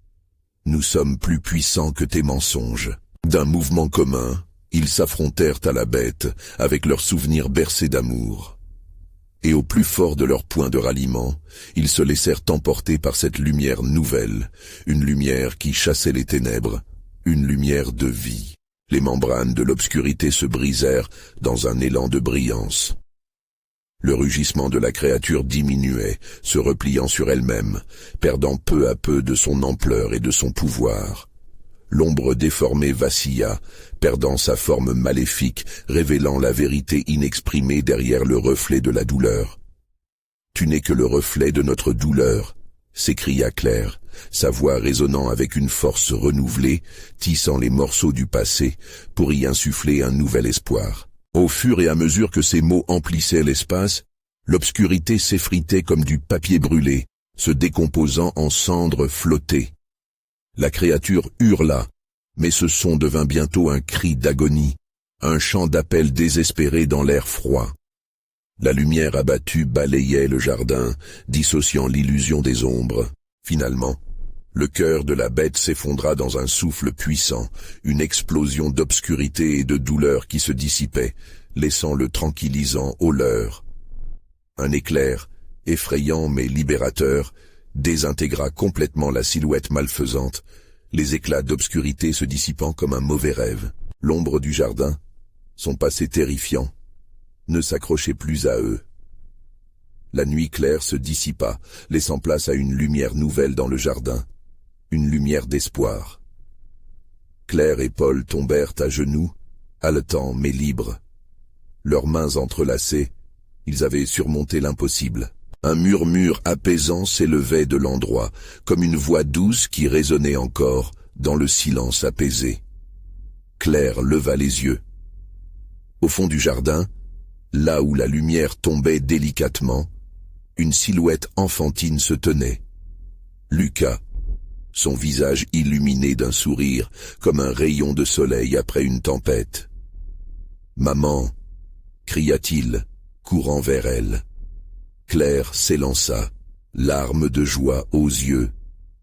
« Nous sommes plus puissants que tes mensonges. » D'un mouvement commun, ils s'affrontèrent à la bête, avec leurs souvenirs bercés d'amour. Et au plus fort de leur point de ralliement, ils se laissèrent emporter par cette lumière nouvelle, une lumière qui chassait les ténèbres, une lumière de vie. Les membranes de l'obscurité se brisèrent dans un élan de brillance. Le rugissement de la créature diminuait, se repliant sur elle-même, perdant peu à peu de son ampleur et de son pouvoir. L'ombre déformée vacilla, perdant sa forme maléfique, révélant la vérité inexprimée derrière le reflet de la douleur. « Tu n'es que le reflet de notre douleur », s'écria Claire, sa voix résonnant avec une force renouvelée, tissant les morceaux du passé pour y insuffler un nouvel espoir. Au fur et à mesure que ces mots emplissaient l'espace, l'obscurité s'effritait comme du papier brûlé, se décomposant en cendres flottées. La créature hurla, mais ce son devint bientôt un cri d'agonie, un chant d'appel désespéré dans l'air froid. La lumière abattue balayait le jardin, dissociant l'illusion des ombres. Finalement, le cœur de la bête s'effondra dans un souffle puissant, une explosion d'obscurité et de douleur qui se dissipait, laissant le tranquillisant au leurre. Un éclair, effrayant mais libérateur, désintégra complètement la silhouette malfaisante, les éclats d'obscurité se dissipant comme un mauvais rêve. L'ombre du jardin, son passé terrifiant, ne s'accrochait plus à eux. La nuit claire se dissipa, laissant place à une lumière nouvelle dans le jardin, une lumière d'espoir. Claire et Paul tombèrent à genoux, haletants mais libres. Leurs mains entrelacées, ils avaient surmonté l'impossible. Un murmure apaisant s'élevait de l'endroit, comme une voix douce qui résonnait encore dans le silence apaisé. Claire leva les yeux. Au fond du jardin, là où la lumière tombait délicatement, une silhouette enfantine se tenait. Lucas, son visage illuminé d'un sourire, comme un rayon de soleil après une tempête. « Maman !» cria-t-il, courant vers elle. Claire s'élança, larmes de joie aux yeux,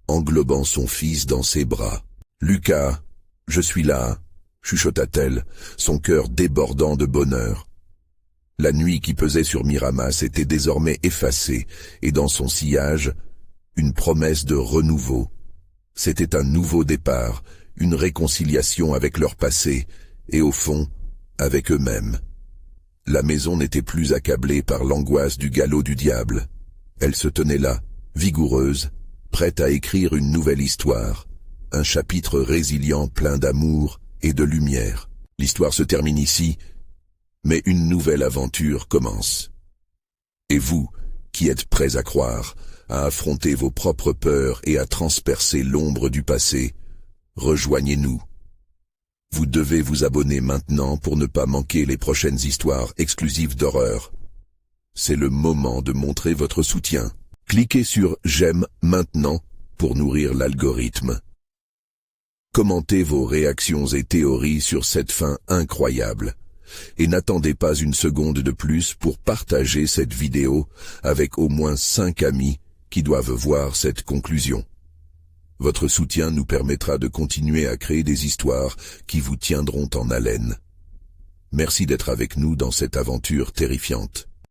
englobant son fils dans ses bras. « Lucas, je suis là !» chuchota-t-elle, son cœur débordant de bonheur. La nuit qui pesait sur Miramas était désormais effacée, et dans son sillage, une promesse de renouveau. C'était un nouveau départ, une réconciliation avec leur passé, et au fond, avec eux-mêmes. La maison n'était plus accablée par l'angoisse du galop du diable. Elle se tenait là, vigoureuse, prête à écrire une nouvelle histoire, un chapitre résilient plein d'amour et de lumière. L'histoire se termine ici, mais une nouvelle aventure commence. Et vous, qui êtes prêts à croire, à affronter vos propres peurs et à transpercer l'ombre du passé, rejoignez-nous. Vous devez vous abonner maintenant pour ne pas manquer les prochaines histoires exclusives d'horreur. C'est le moment de montrer votre soutien. Cliquez sur « J'aime maintenant » pour nourrir l'algorithme. Commentez vos réactions et théories sur cette fin incroyable. Et n'attendez pas une seconde de plus pour partager cette vidéo avec au moins 5 amis qui doivent voir cette conclusion. Votre soutien nous permettra de continuer à créer des histoires qui vous tiendront en haleine. Merci d'être avec nous dans cette aventure terrifiante.